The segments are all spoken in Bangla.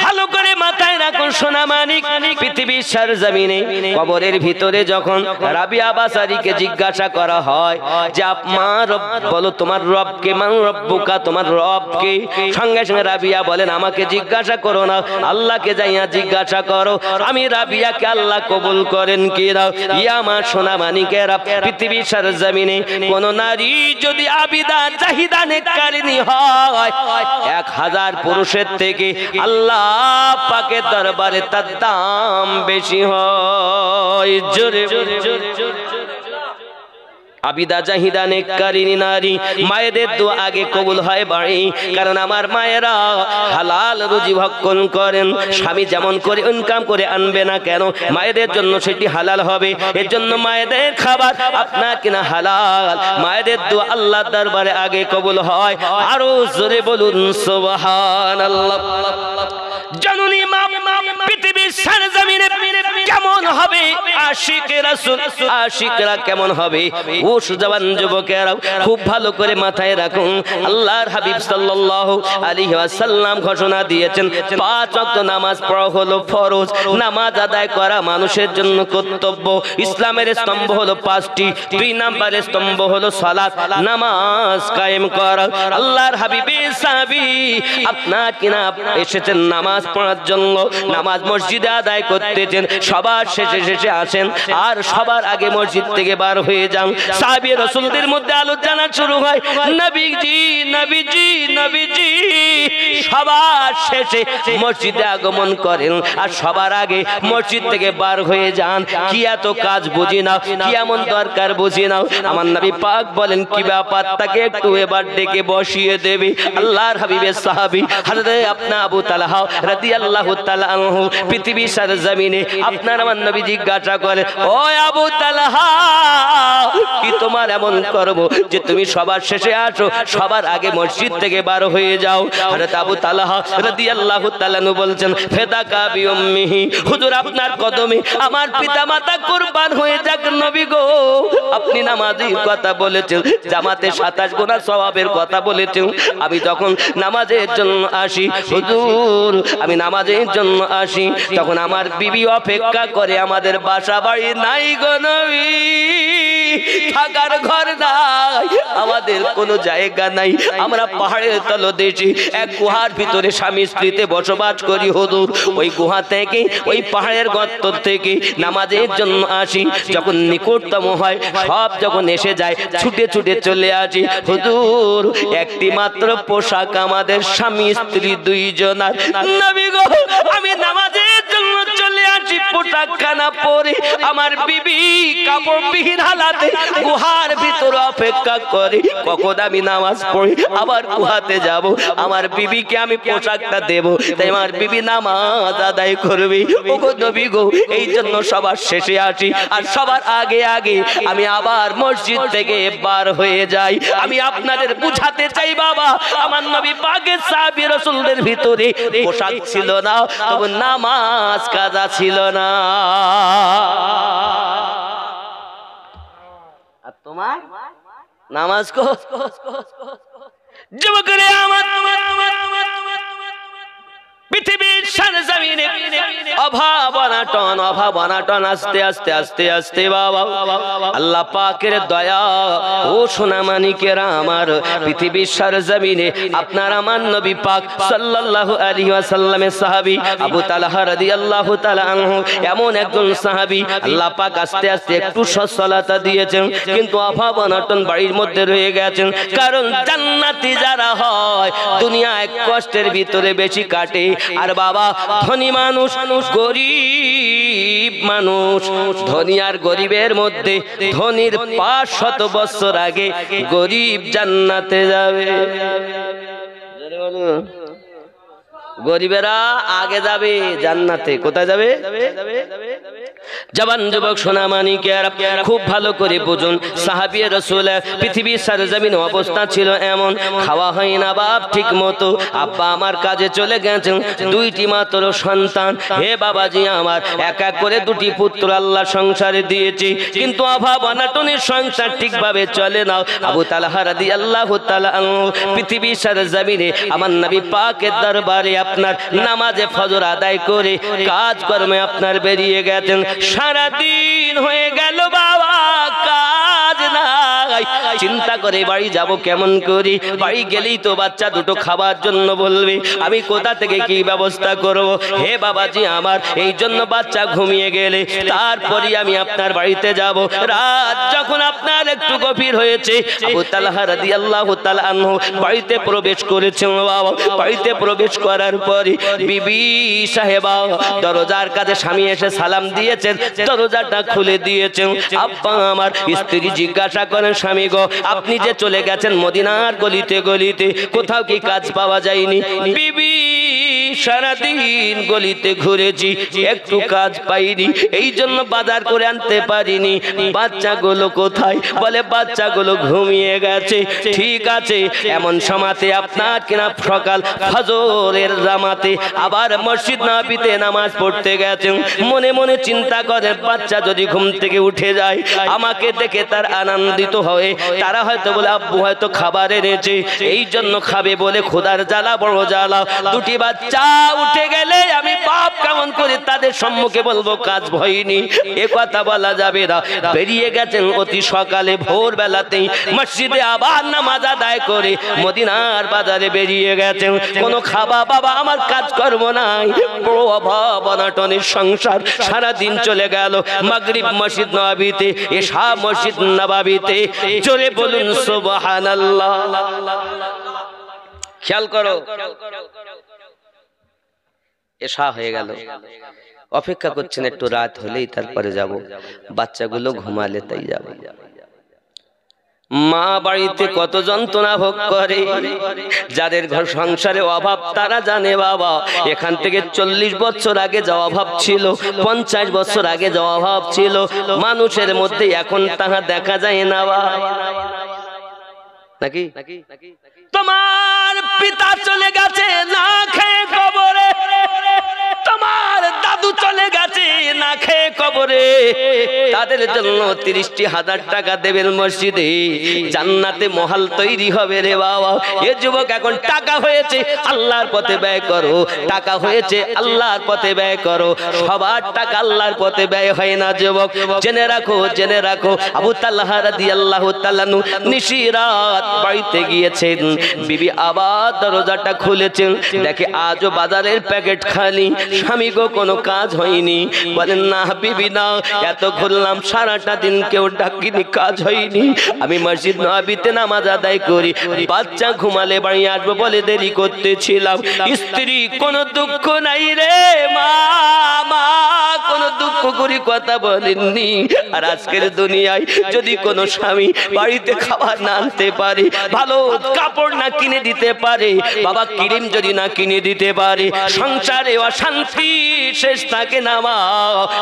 ভালো করে মাথায় রাখুন সোনা মানিক, পৃথিবীর সরজমিনে কবরের ভিতরে যখন রাবিয়া বাসারীকে জিজ্ঞাসা করা হয় যে মা রব বলো তোমার রবকে, মান রব্বুকা তোমার রবকে, সঙ্গে সঙ্গে রাবিয়া বলেন আমাকে জিজ্ঞাসা করো না, আল্লাহকে যাইয়া জিজ্ঞাসা করো আমি রাবিয়াকে আল্লাহ কবুল করেন কি না। ইয়া আমার সোনা মানিকেরা, পৃথিবীর সরজমিনে কোন নারী যদি আবিদা জাহিদা নেককারিনী হয় 1000 পুরুষের থেকে আল্লাহ পাকের দরবারে তার দাম বেশি হয়। জোরে আবিদা জাহিদা নেককারিনী নারী মায়েদের দোয়া আগে কবুল হয় বাড়ি, কারণ আমার মায়েরা হালাল রুজি ভক্ষণ করেন। স্বামী যেমন করে ইনকাম করে আনবে না কেন, মায়েদের জন্য সেটি হালাল হবে। এর জন্য মায়েদের খাবার আপনার কিনা হালাল, মায়েদের দোয়া আল্লাহর দরবারে আগে কবুল হয়। আরো জোরে বলুন সুবহানাল্লাহ। জননী মা পৃথিবীর সরজমিনে কেমন হবে আশিকে রাসূল, আশিকরা কেমন হবে ও সুজওয়ান যুবকেরা খুব ভালো করে মাথায় রাখুন। আল্লাহর হাবিব সাল্লাল্লাহু আলাইহি ওয়াসাল্লাম ঘোষণা দিয়েছেন 5 ওয়াক্ত নামাজ পড়া হলো ফরজ, নামাজ আদায় করা মানুষের জন্য কর্তব্য। ইসলামের স্তম্ভ হলো 5টি, 2 নম্বরের স্তম্ভ হলো সালাত, নামাজ কায়েম করা। আল্লাহর হাবিবের সাহাবী আপনার কিনা এসেছেন নামাজ পড়ার জন্য, নামাজ মসজিদে আদায় করতেছেন, সবার শেষে আসেন আর সবার আগে মসজিদ থেকে বার হয়ে যান। সাহাবী রাসূলদের মধ্যে আলোচনা শুরু হয়, নবীজি নবীজি নবীজি, সবার শেষে মসজিদে আগমন করেন আর সবার আগে মসজিদ থেকে বার হয়ে যান। কি এত কাজ বুঝি নাও, কি এমন দরকার বুঝি নাও। আমার নবী পাক বলেন কি ব্যাপার, তাকে একটু এবার ডেকে বসিয়ে দেবে। আল্লাহর হাবিবের সাহাবী হযরত আপনা আবু তালহা রাদিয়াল্লাহু তাআলা আনহু পৃথিবীর সরজমিনে আপনার আমার নবী জিজ্ঞাসা করে, ও আবু তালহা কি তোমার এমন করব যে তুমি সবার শেষে আসো, সবার আগে মসজিদ থেকে বার হয়ে যাও। হযরত আবু তালহা রাদিয়াল্লাহু তাআলা আনহু বলছেন, ফেদাকা বিউম্মিহি, হুজুর আপনার কদমে আমার পিতামাতা কুরবান হয়ে যাক নবী গো। আপনি নামাজের কথা বলেছেন, জামাতে 27 গুনাহ সওয়াবের কথা বলেছেন। আমি যখন নামাজের জন্য আসি হুজুর, আমি নামাজের জন্য আসি, তখন আমার বিবি অপেক্ষা করে, আমাদের বাসা বাড়ি নাই গো নবী, থাকার ঘর নাই, আমাদের কোনো জায়গা নাই, আমরা পাহাড়ের তলদেশে এক গুহার ভিতরে স্বামী স্ত্রীতে বসবাস করি হুজুর। ওই গুহা থেকে, ওই পাহাড়ের গর্ত থেকে নামাজের জন্য আসি, যখন নিকটতম হয় সব যখন এসে যায় ছুটে ছুটে চলে আসি হুজুর। একটি মাত্র পোশাক আমাদের স্বামী স্ত্রী 2 জনার। নবী গো আমি নামাজের জন্য চলে আসি, পোশাক খানা পরে আমার বিবি কাপড়বিহীন হালাতে গুহার ভিতরে অপেক্ষা করে, কখন আমি নামাজ পড়ি আবার গুহাতে যাব, আমার বিবিকে আমি পোশাকটা দেব, তাই আমার বিবি নামাজ আদায় করবে। ওগো নবী গো এই জন্য সবার শেষে আসি আর সবার আগে আগে আমি আবার মসজিদ থেকে বার হয়ে যাই। আমি আপনাদের বুঝাতে চাই বাবা, আমার নবী পাকের সাহাবী রাসূলদের ভিতরে পোশাক ছিল না, তবে নামাজ কাজা ছিল না। আর তোমার নামাজ কো যুবকরে আমার পৃথিবীর সরজমিনে অভাব অনাটন আস্তে আস্তে আস্তে আস্তে বাবা আল্লাহ পাকের দয়া ও সোনা মানিকেরা আমার পৃথিবীর সরজমিনে আপনার আমার নবী পাক সাল্লাল্লাহু আলাইহি ওয়াসাল্লামের সাহাবী আবু তালহা রাদিয়াল্লাহু তাআলা আনহু এমন একজন সাহাবী, আল্লাহ পাক আস্তে আস্তে একটু সচ্ছলতা দিয়েছেন, কিন্তু অভাব অনাটন বাড়ির মধ্যে রয়ে গেছেন। কারণ জান্নাতি যারা হয় দুনিয়ায় কষ্টের ভিতরে বেশি কাটে, আর বাবা ধনী মানুষ গরিব মানুষ, ধনী আর গরিবের মধ্যে ধনীর 500 বছর আগে গরিব জান্নাতে যাবে। গরিবেরা আগে যাবে জান্নাতে। কোথায় যাবে? জবান যুবক সোনামানিকেরা খুব ভালো করে বুঝুন, সাহাবী রাসূল পৃথিবীর সরজমিনে অবস্থা ছিল এমন, খাওয়া হয় না বাপ ঠিক মতো, আব্বা আমার কাজে চলে গেছেন, দুইটি মাত্র সন্তান, হে বাবাজি আমার এক এক করে দুটি পুত্র আল্লাহ সংসারে দিয়েছি, কিন্তু অভাব অনাটনের সংসার ঠিকভাবে চলে না। আবু তালহা রাদিয়াল্লাহু তাআলা আনহু পৃথিবীর সরজমিনে আমার নবী পাকের দরবারে আপনার নামাজে ফজর আদায় করে কাজ কর্মে আপনার বেরিয়ে গেছেন। সারাদিন হয়ে গেল বাবা, কাজ নাই, চিন্তা করে বাড়ি যাব কেমন করি, বাড়ি গেলেই তো বাচ্চা দুটো খাবার জন্য বলবে, আমি কোথা থেকে কি ব্যবস্থা করব। হে বাবাজি আমার, এই জন্য বাচ্চা ঘুমিয়ে গেলে তারপরে আমি আপনার বাড়িতে যাব। রাত যখন আপনার একটু গভীর হয়েছে, আবু তালহা রাদিয়াল্লাহু তাআলা আনহু বাড়িতে প্রবেশ করেছেন। বাবা বাড়িতে প্রবেশ করার পরে বিবি সাহেবা দরজার কাছে স্বামী এসে সালাম দিয়েছেন, দরজাটা খুলে দিয়েছেন। আব্বা আমার স্ত্রী জিজ্ঞাসা করেন, স্বামী গো আপনি যে চলে গেছেন মদিনার গলিতে গলিতে, কোথাও কি কাজ পাওয়া যায়নি? বিবি সারাদিন গলিতে ঘুরেছি, একটু কাজ পাইনি, এই জন্য বাজার করে আনতে পারিনি। বাচ্চাগুলো কোথায়? বলে বাচ্চাগুলো ঘুমিয়ে গেছে। ঠিক আছে, এমন সময়তে আপনার কিনা সকাল ফজরের জামাতে আবার মসজিদ নববীতে নামাজ পড়তে গেছেন, মনে মনে চিন্তা করে বাচ্চা যদি ঘুম থেকে উঠে যায় আমাকে দেখে তার আনন্দিত হয়, তারা হয়তো বলে আব্বু হয়তো খাবার এনেছে, এই জন্য খাবে বলে খোদার জ্বালা বড় জ্বালা। দুটি বাচ্চা উঠে গেলে আমি বাপ কেমন করে তাদের সম্মুখে বলবো কাজ হয়নি, এ কথা বলা যাবে না। বেরিয়ে গেছেন অতি সকালে ভোর বেলাতেই, মসজিদে আবার নামাজ আদায় করে মদিনার বাজারে বেরিয়ে গেছেন। কোনো খাবা বাবা আমার কাজ কর্ম নাই, বড় অভাব অনাটনের সংসার। সারাদিন চলে গেল, মাগরিব মসজিদ নববীতে, এশা মসজিদ নববীতে, জোরে বলুন সুবহানাল্লাহ। খেয়াল করো, এশা হয়ে গেল, অপেক্ষা করছেন একটু রাত হলেই তারপরে যাব, বাচ্চাগুলো ঘুমালে তাই যাব। মা বাড়িতে কত যন্ত্রণা ভোগ করে, যাদের ঘর সংসারে অভাব তারা জানে বাবা। এখান থেকে 40 বছর আগে যা অভাব ছিল, 50 বছর আগে যা অভাব ছিল, মানুষের মধ্যে এখন তাহা দেখা যায় না নাকি? তোমার পিতা চলে গেছে না খেয়ে কবরে, তোমার দাদু চলে গেছে না খেয়ে কবরে, তাদের জন্য 30,000 টাকা দেবেন মসজিদে, জান্নাতে মহল তৈরি হবে রে বাবা। এ যুবক এখন টাকা হয়েছে আল্লাহর পথে ব্যয় করো, টাকা হয়েছে আল্লাহর পথে ব্যয় করো, সবার টাকা আল্লাহর পথে ব্যয় হয় না যুবক, জেনে রাখো জেনে রাখো। আবু তালহা রাদিয়াল্লাহু তাআলা নিশিরাত বাড়িতে গিয়েছেন, বিবি আবার দরজাটা খুলেছেন, দেখে আজও বাজারের প্যাকেট খালি, স্বামী গো কোনো কাজ হয়নি। বলেন না বিবি না, এত ঘুরলাম সারাটা দিন কেউ ডাকিনি, কাজ হয়নি, আমি মসজিদ নববীতে নামাজ আদায় করি, বাচ্চা ঘুমালে বাড়ি আসবো বলে দেরি করতেছিলাম। স্ত্রী কোনো দুঃখ নাই রে মা, মা কোনো দুঃখ করি কথা বলেননি। আর আজকের দুনিয়ায় যদি কোনো স্বামী বাড়িতে খাবার না আনতে পারে, ভালো কাপড় না কিনে দিতে পারে, বাবা ক্রিম যদি না কিনে দিতে পারে, সংসারে অশান্তি শেষ থাকে না মা।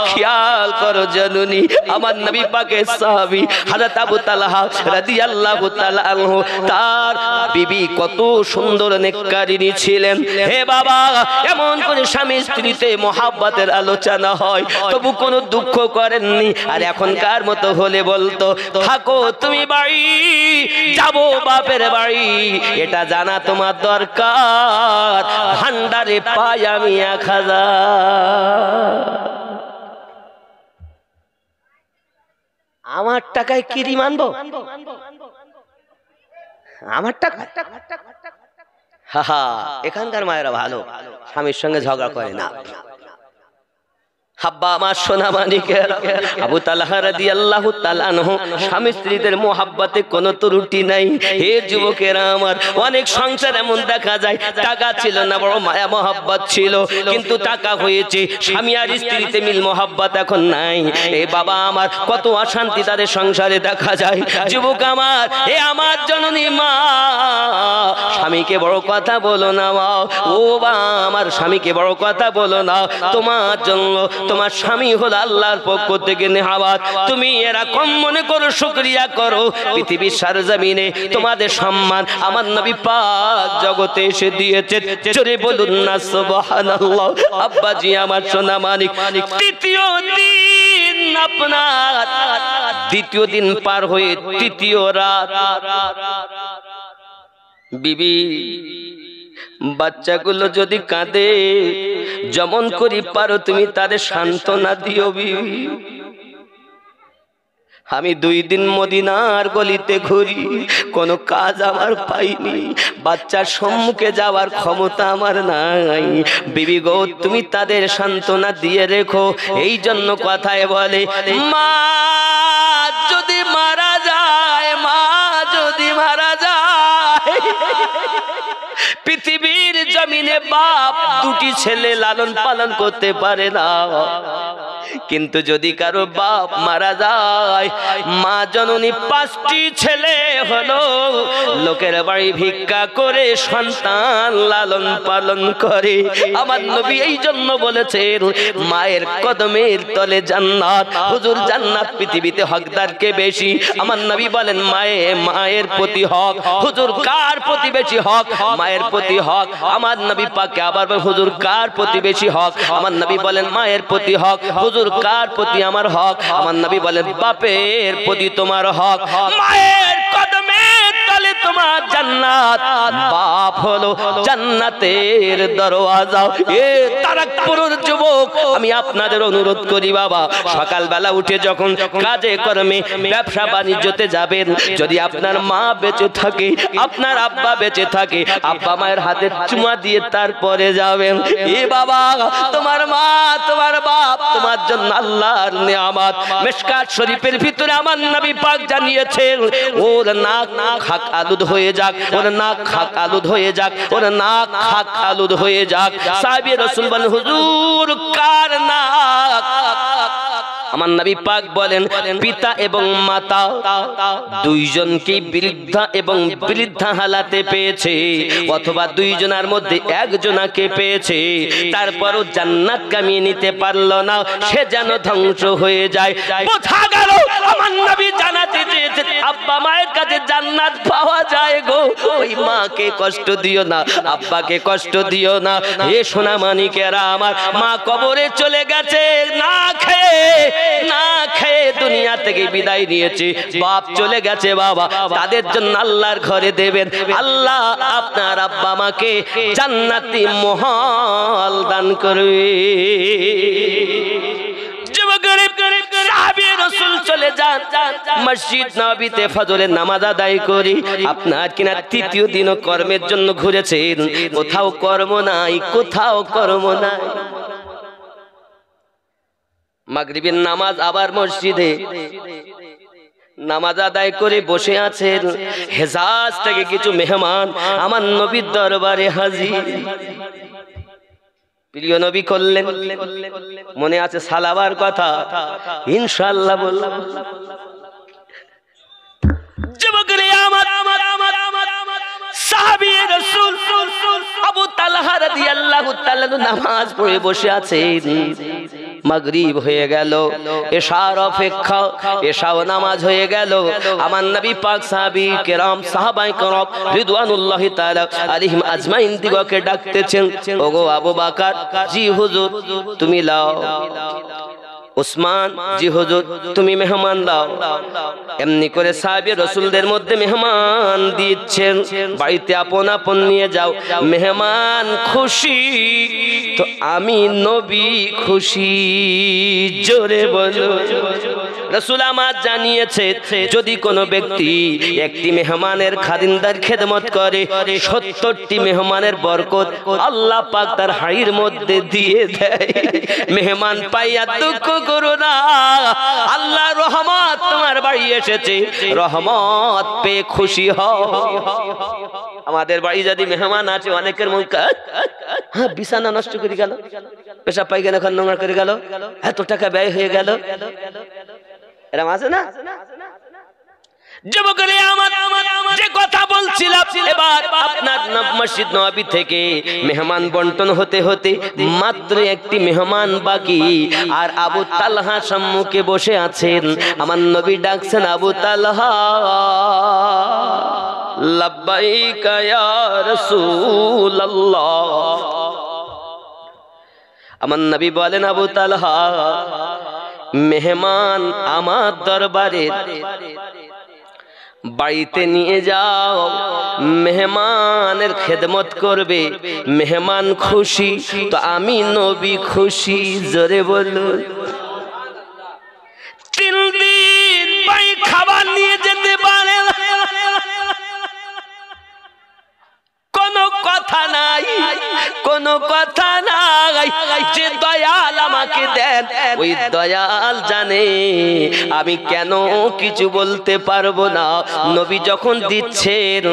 খেয়াল করো জননী, আমার নবী পাকের সাহাবী হযরত আবু তালহা রাদিয়াল্লাহু তাআলা আনহু, তার বিবি কত সুন্দর নেককারিনী ছিলেন। হে বাবা, এমন করে স্বামী স্ত্রীতে মহাব্বতের আলোচনা হয়, তবু কোনো দুঃখ করেননি। আর এখনকার মতো হলে বলতো থাকো তুমি বাড়ি, যাবো বাপের বাড়ি, এটা জানা তোমার দরকার, ভান্ডারে পাই আমি 1000। আমার টাকায় কিরি মানবো, আমার টাকা। এখানকার মায়েরা ভালো, স্বামীর সঙ্গে ঝগড়া করে না। হাব্বা আমার সোনা মানিকের, আবু তালহা রাদিয়াল্লাহু তাআলা আনহু স্বামী স্ত্রীদের মোহাব্বতে কোনো ত্রুটি নাই। হে যুবকেরা আমার, অনেক সংসার এমন দেখা যায় টাকা ছিল না, বড় মায়া মোহাব্বত ছিল, কিন্তু টাকা হয়েছে, স্বামী আর স্ত্রীতে মিল মোহাব্বত এখন নাই। এ বাবা আমার, কত অশান্তি তাদের সংসারে দেখা যায়। যুবক আমার, হে আমার জননী মা, স্বামীকে বড় কথা বলো না মা, ও বা আমার স্বামীকে বড় কথা বলো না, তোমার জন্য তোমার স্বামী হলো আল্লাহর পক্ষ থেকে নেহাবাত, তুমি এরকম মনে করো, শুকরিয়া করো। পৃথিবীর সরজমিনে তোমাদের সম্মান আমার নবী পাক জগতে এসে দিয়েছে, জোরে বলুন না সুবহানাল্লাহ। আব্বাজি আমার সোনা মানিক, তৃতীয় দিন আপনার, দ্বিতীয় দিন পার হয়ে তৃতীয় রাত, বিবি বাচ্চাগুলো যদি কাঁদে, যেমন করি পারো তুমি তাদের সান্ত্বনা দিও বিবি। আমি 2 দিন মদিনার গলিতে ঘুরি, কোনো কাজ আমার পাইনি, বাচ্চার সম্মুখে যাওয়ার ক্ষমতা আমার নাই। বিবি গো, তুমি তাদের সান্ত্বনা দিয়ে রেখো। এই জন্য কথায় বলে, মা যদি মারা যায়, মা যদি মারা যায়, পৃথিবীর জমিনে বাপ 2টি ছেলে লালন পালন করতে পারে না, কিন্তু যদি কারো বাপ মারা যায়, মা জননী 5টি ছেলে হলো লোকের বাড়ি ভিক্ষা করে সন্তান লালন পালন করে। আমার নবী এই জন্য বলেছেন, মায়ের কদমের তলে জান্নাত। হুজুর, জান্নাত পৃথিবীতে হকদার কে বেশি? আমার নবী বলেন মায়ের প্রতি হক। হুজুর, কার প্রতি বেশি হক? মায়ের প্রতি হক। আমার নবী পাকে আবার হুজুর কার প্রতি বেশি হক? আমার নবী বলেন মায়ের প্রতি হক। হুজুর, কার প্রতি আমার হক? আমার নবী বলেন বাপের প্রতি তোমার হক। মায়ের কদমের তলে তোমার জান্নাত, বাপ হলো জান্নাতের দরওয়াজা। এ তারাকপুরের যুবক, আমি আপনাদের অনুরোধ করি বাবা, সকালবেলা উঠে যখন কাজে কর্মে ব্যবসা বাণিজ্যতে যাবেন, যদি আপনার মা বেঁচে থাকে, আপনার আব্বা বেঁচে থাকে, আব্বা মায়ের হাতে চুমা দিয়ে তারপরে যাবেন। এ বাবা, তোমার মা তোমার বাপ তোমার জন্য আল্লাহর নিয়ামত। মিশকাত শরীফের ভিতরে আমার নবী পাক জানিয়েছেন, ওর নাক খাক আলুদ হয়ে যাক, ওর নাক খাক আলুদ হয়ে যাক, ওর নাক খাক আলুদ হয়ে যাক। সাহাবী রাসূল বলেন, হুজুর কার নাক? আমার নবী পাক বলেন, পিতা এবং মাতা দুইজনকে বৃদ্ধা এবং বৃদ্ধা হালাতে পেয়েছে, অথবা দুইজনের মধ্যে একজনকে পেয়েছে, তারপরও জান্নাত কামিয়ে নিতে পারলো না, সে যেন ধ্বংস হয়ে যায়। কোথা গেল? আমার নবী জানাতে চেয়েছে, আব্বা মায়ের কাছে জান্নাত পাওয়া যায় গো। ওই মাকে কষ্ট দিও না, আব্বাকে কষ্ট দিও না। হে সোনা মানিকেরা, আমার মা কবরে চলে গেছে, না খেয়ে দুনিয়া থেকে বিদায় নিয়েছে, বাপ চলে গেছে বাবা, তাদের জন্য আল্লাহর ঘরে দেবেন। আল্লাহ আপনার আব্বা মাকে জান্নাতি মহল দান করবে। চলে যান মসজিদ নববীতে ফজরের নামাজ আদায় করি। আপনার কিনা তৃতীয় দিনও কর্মের জন্য ঘুরেছেন, কোথাও কর্ম নাই, কোথাও কর্ম নাই। মাগরিবের নামাজ আবার মসজিদে নামাজ আদায় করে বসে আছেন, হেজাজ থেকে কিছু মেহমান আমার নবীর দরবারে হাজির। প্রিয় নবী করলেন, মনে আছে সালাবার কথা? ইনশাআল্লাহ বললাম। যুবকরে আমার সাহাবী রাসূল আবু তালহা রাদিয়াল্লাহু তাআলা নামাজ পড়ে বসে আছেন। মাগরিব হয়ে গেল, এশার অপেক্ষা, এশাও নামাজ হয়ে গেল। আমার নবী পাক সাহাবী কেরাম, সাহাবায়ে কেরাম রিদওয়ানুল্লাহি তাআলা আলাইহিম আজমাইন দিগকে ডাকতেছেন, ওগো আবু বকর, জি হুজুর তুমি লাও। উসমান, জি হুজুর তুমি মেহমান দাও। এমনি করে সাহাবী রাসূলদের মধ্যে মেহমান দিচ্ছেন, বাড়িতে আপন আপন নিয়ে যাও। মেহমান খুশি তো আমি নবী খুশি, জোরে বলো। রাসূল আমার জানিয়েছে, যদি কোনো ব্যক্তি একটি মেহমানের খাদিমদার খেদমত করে, 70টি মেহমানের বরকত আল্লাহ পাক তার হাড়ির মধ্যে দিয়ে দেয়। মেহমান পাইয়া দুঃখ করো না, আল্লাহ রহমত তোমার বাড়ি এসেছে, রহমত পেয়ে খুশি হও। আমাদের বাড়ি যদি মেহমান আছে, অনেকের মুখ হ্যাঁ বিছানা নষ্ট করে গেল, পেশাব পায়খানা খান নোংরা করে গেল, এত টাকা ব্যয় হয়ে গেল, এরকম আছে না? যুবকরে আমার যে কথা বলছিলাম, এবার আপনার মসজিদ নববী থেকে মেহমান বন্টন হতে হতে মাত্র একটি মেহমান বাকি, আর আবু তালহা সম্মুখে বসে আছেন। আমার নবী ডাকছেন, আবু তালহা, লাব্বাইকা ইয়া রাসূলুল্লাহ। আমার নবী বলেন, আবু তালহা, মেহমান আমার দরবারে, বাড়িতে নিয়ে যাও, মেহমানের খেদমত করবে। মেহমান খুশি তো আমি নবী খুশি। জোরে বলুন। 3 দিন ভাই খাবার নিয়ে যেতে পারে না, কোনো কথা নাই, কোনো কথা নাই। যে দয়াল আমাকে দেন, ওই দয়াল জানে আমি কেন কিছু বলতে পারবো না। নবী যখন দিচ্ছেন,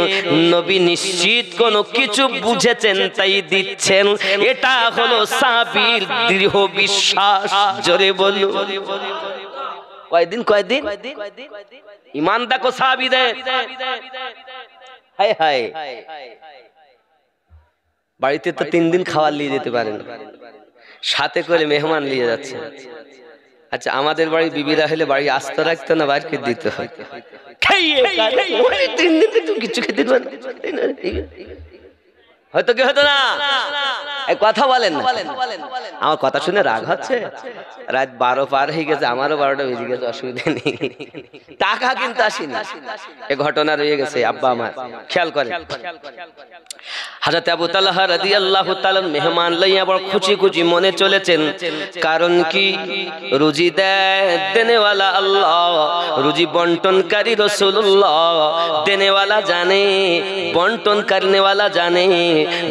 নবী নিশ্চিত কোনো কিছু বুঝেছেন তাই দিচ্ছেন। এটা হলো সাহাবীর দৃঢ় বিশ্বাস। জোরে বলুন। কয়দিন ইমান দেখো সাহাবীদের। হায় হায়, বাড়িতে তো 3 দিন খাবার নিয়ে যেতে পারেন, সাথে করে মেহমান নিয়ে যাচ্ছে। আচ্ছা, আমাদের বাড়ি বিবিরা হলে বাড়ি আস্ত রাখতো না, বাইরকে দিতে হয়। কিছু খেতে হয়তো কি হতো না? কথা বলেন না। আমার কথা শুনে রাগ হচ্ছে? রাত 12 পার হয়ে গেছে, আমারও 12টা বেজে গেছে, অসুবিধা নেই। টাকা কিন্তু আসেনি, এ ঘটনা রয়ে গেছে। আব্বা আমার খেয়াল করে, হযরত আবু তালহা রাদিয়াল্লাহু তাআলা মেহমান লইয়া বড় খুশি খুশি মনে চলেছেন। কারণ কি? রুজি দেনেওয়ালা আল্লাহ, রুজি বন্টনকারী রাসূলুল্লাহ। দেনেওয়ালা জানে, বন্টন করনেওয়ালা জানে।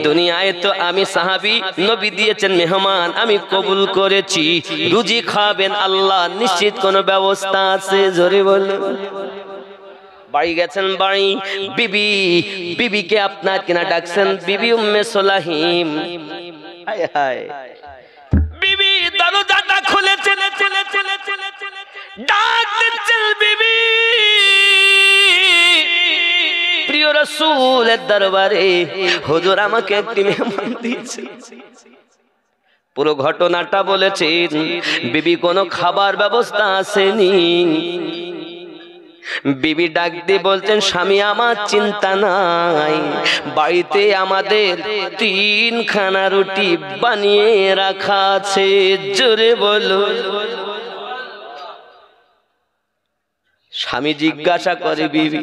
দুনিয়ায় তো আমি সাহাবী, নবী দিয়েছেন মেহমান, আমি কবুল করেছি। রুজি খাবেন আল্লাহ, নিশ্চিত কোনো ব্যবস্থা আছে। জোরে বলুন। বাড়ি গেছেন, বাড়ি বিবিকে আপনার কিনা ডাকছেন, বিবি উম্মে সুলাইম। হায় হায়, বিবি দরজাটা খুলেছেন, ডাক দিচ্ছেন, বিবি প্রিয় রাসূলের দরবারে হুজুর আমাকে একটি মেহমান দিয়েছে। পুরো ঘটনাটা বলেছেন। বিবি কোনো খাবার ব্যবস্থা আসেনি। বিবি ডাক দিয়ে বলছেন, স্বামী আমার চিন্তা নাই, বাড়িতে আমাদের 3 খানা রুটি বানিয়ে রাখা আছে। জোরে বলো। স্বামী জিজ্ঞাসা করে, বিবি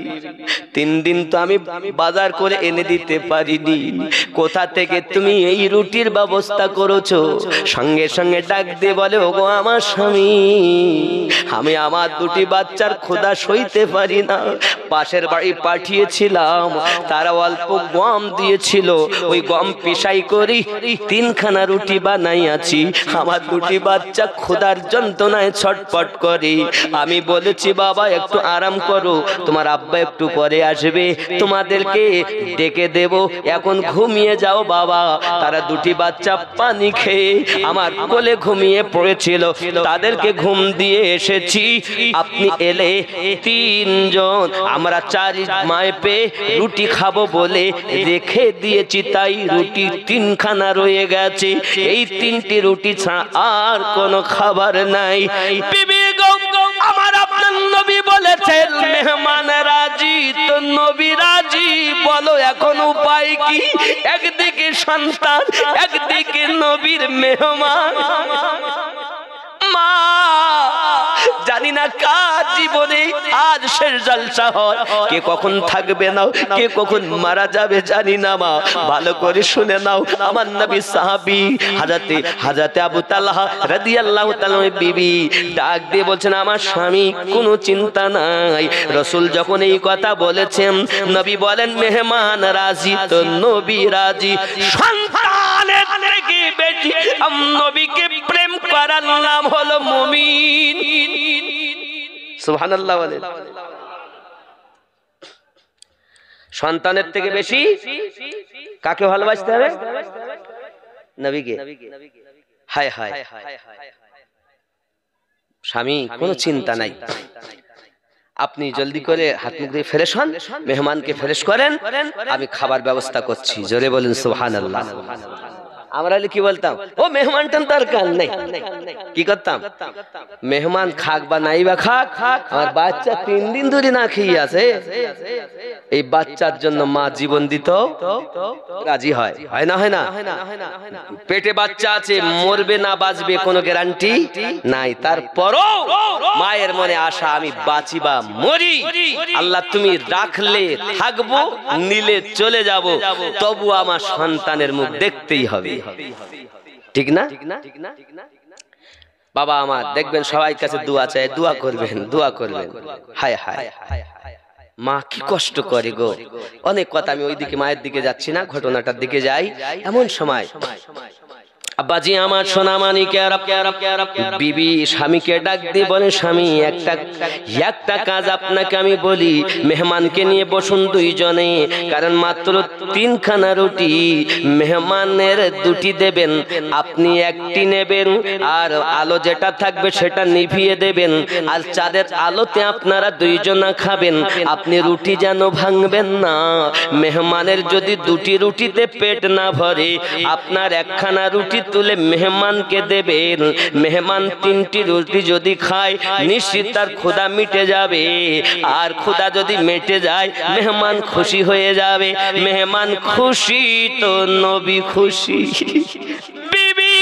3 দিন তো আমি বাজার করে এনে দিতে পারিনি, কোথা থেকে তুমি এই রুটির ব্যবস্থা করেছো? সঙ্গে সঙ্গে ডাক দিয়ে বলে, ওগো আমার স্বামী, আমি আমার 2টি বাচ্চার ক্ষুধা সইতে পারি না, পাশের বাড়ি পাঠিয়েছিলাম, তারা অল্প গম দিয়েছিল, ওই গম পিসাই করি 3 খানা রুটি বানাইয়াছি। আমার 2টি বাচ্চা ক্ষুধার যন্ত্রণায় ছটপট করে। আমি বলেছি, বাবা একটু আরাম করো, তোমার আব্বা একটু পরে আসবে, তোমাদেরকে ডেকে দেব, এখন ঘুমিয়ে যাও বাবা। তারা 2টি বাচ্চা পানি খেয়ে আমার কোলে ঘুমিয়ে পড়েছিল, তাদেরকে ঘুম দিয়ে এসেছি। আপনি এলে 3 জন, আমরা 4 মায়ে পেয়ে রুটি খাবো বলে রেখে দিয়েছি, তাই রুটি 3 খানা রয়ে গেছে। এই 3টি রুটি ছাড়া আর কোনো খাবার নাই। বিবি গো, আমার আপনার নবী বলেছেন মেহমান রাজি, তো নবী রাজি, বলো এখন উপায় কি? একদিকে সন্তান, একদিকে নবীর মেহমান। মা, জানি না কার জীবনে আজ শেষ জলসা হয়, কে কখন থাকবে না, কে কখন মারা যাবে জানি না। মা, ভালো করে শুনে নাও। আমার নবী সাহাবী হযরতে আবু তালহা রাদিয়াল্লাহু তাআলা বিবি ডাক দিয়ে বলছেন, আমার স্বামী কোনো চিন্তা নাই। রাসূল যখন এই কথা বলেছেন, নবী বলেন মেহমান রাজি তো নবী রাজি। সন্তানের থেকে বেশি নবীকে প্রেম করার নাম হলো মুমিন। সুবহানাল্লাহ বলেন। সন্তানের থেকে বেশি কাকে ভালোবাসতে হবে? নবীকে। হায় হায়, স্বামী কোনো চিন্তা নাই। আপনি জলদি করে হাত মুখ দিয়ে ফ্রেশ হন, মেহমানকে ফ্রেশ করেন, আমি খাবার ব্যবস্থা করছি। জোরে বলেন সুবহানাল্লাহ। আমরা কি বলতাম, ও মেহমানটার দরকার নেই, কি করতাম, মেহমান খাক বা নাই বা খাক, আমার বাচ্চা 3 দিন ধরে না খেয়ে আছে, এই বাচ্চার জন্য মা জীবন দিত রাজি হয়, হয় না? হয় না? পেটে বাচ্চা আছে, মরবে না বাঁচবে কোনো গ্যারান্টি নাই, তারপরও মায়ের মনে আশা আমি বাঁচি বা মরি, আল্লাহ তুমি রাখলে থাকবো, নিলে চলে যাব, তবু আমার সন্তানের মুখ দেখতেই হবে, ঠিক না? বাবা আমার দেখবেন সবাই কাছে দোয়া চায়, দোয়া করবেন, দোয়া করবেন। হায় হায়, মা কি কষ্ট করে গো। অনেক কথা, আমি ওইদিকে মায়ের দিকে যাচ্ছি না, ঘটনাটার দিকে যাই। এমন সময় আব্বাজি আমার সোনা মানিকের বিবি স্বামীকে ডাক দিয়ে বলে, স্বামী একটা কাজ আপনাকে আমি বলি, মেহমানকে নিয়ে বসুন দুইজনে, কারণ মাত্র 3খানা রুটি, মেহমানের 2টি দেবেন, আপনি 1টি নেবেন, আর আলো যেটা থাকবে সেটা নিভিয়ে দেবেন, আর চাঁদের আলোতে আপনারা 2জনা খাবেন, আপনি রুটি যেন ভাঙবেন না। মেহমানের যদি 2টি রুটিতে পেট না ভরে, আপনার 1খানা রুটি তুলে মেহমানকে দেবেন, মেহমান 3টি রুটি যদি খায় নিশ্চিত তার ক্ষুধা মিটে যাবে, আর ক্ষুধা যদি মিটে যায় মেহমান খুশি হয়ে যাবে, মেহমান খুশি তো নবী খুশি। বিবি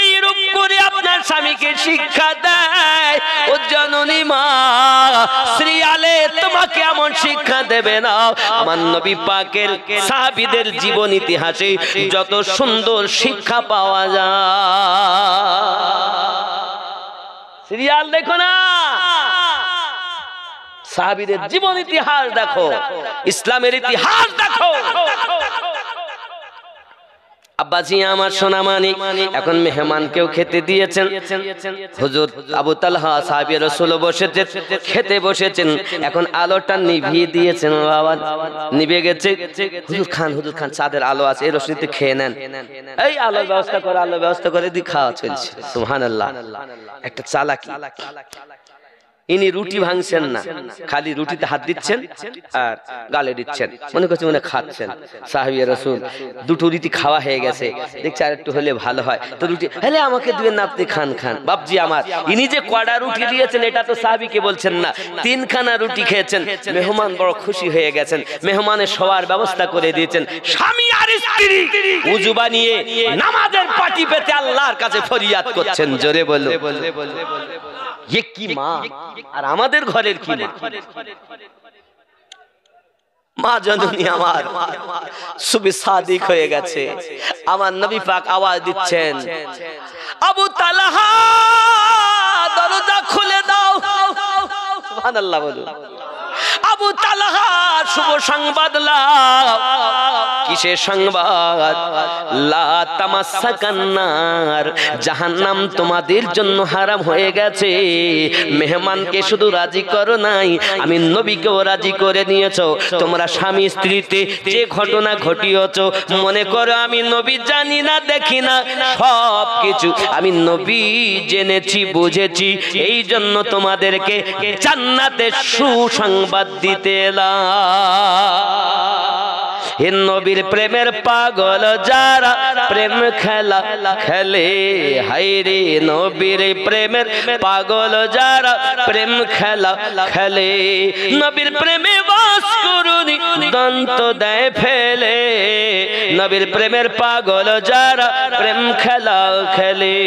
এইরূপ করে আপনার স্বামীকে শিক্ষা দেয়, ও জননী মা সিরিয়ালে তোমাকে এমন শিক্ষা দেবে না। আমার নবী পাকের সাহাবীদের জীবন ইতিহাসে যত সুন্দর শিক্ষা পাওয়া যায়, সিরিয়াল দেখো না, সাহাবীদের জীবন ইতিহাস দেখো, ইসলামের ইতিহাস দেখো। আব্বাজি আমার সোনা মানিক এখন মেহমানকেও খেতে দিয়েছেন। হুজুর আবু তালহা সাহাবী রাসূল বসেছেন, খেতে বসেছেন, এখন আলোটা নিভিয়ে দিয়েছেন, বাবা নিভে গেছে, হুজুর খান, হুজুর খান, চাঁদের আলো আছে, এই রোশনিতে খেয়ে নেন, এই আলোর ব্যবস্থা করে, আলোর ব্যবস্থা করে দিয়ে খাওয়া চলছে। সুবহানাল্লাহ, একটা চালাকি। ইনি রুটি ভাঙছেন না, খালি রুটিতে হাত দিচ্ছেন আর গালে দিচ্ছেন, মনে করছে মনে খাচ্ছেন। সাহাবী রাসূল 2টো রুটি খাওয়া হয়ে গেছে, দেখছে আর একটু হলে ভালো হয়, তো রুটি হেলে আমাকে দিবেন না, আপনি খান খান। বাপজি আমার, ইনি যে কড়া রুটি দিয়েছেন এটা তো সাহাবীকে বলছেন না, 3খানা রুটি খেয়েছেন, মেহমান বড় খুশি হয়ে গেছেন, মেহমানের শোয়ার ব্যবস্থা করে দিয়েছেন। স্বামী আর স্ত্রী উযু বানিয়ে নামাজের পাটি পেতে আল্লাহর কাছে ফরিয়াদ করছেন। জোরে বলো, এ কি মা, আর আমাদের ঘরের কি মা, মা জননী আমার সুবি সাদিক হয়ে গেছে। আমার নবী পাক আওয়াজ দিচ্ছেন, আবু তালহা দরজা খুলে দাও। সুবহানাল্লাহ বলুন। আবু তালহা শুভ সংবাদ লাও। কিসের সংবাদ? লা তামাসসাকান নার, জাহান্নাম তোমাদের জন্য হারাম হয়ে গেছে। মেহমানকে শুধু রাজি করো নাই, আমি নবীকেও রাজি করে নিয়েছো। তোমরা স্বামী স্ত্রীতে যে ঘটনা ঘটিয়েছো, মনে করো আমি নবী জানি না দেখি না, সব কিছু আমি নবী জেনেছি বুঝেছি, এই জন্য তোমাদেরকে জান্নাতের সুসংবাদ দিতে এলাম। নবীর প্রেমের পাগল যারা প্রেম খেলা খেলে, হায়রে নবীর প্রেমের পাগল যারা প্রেম খেলা খেলে, নবীর প্রেমে বাস করুনি দন্ত দেয় ফেলে, নবীর প্রেমের পাগল যারা প্রেম খেলা খেলে।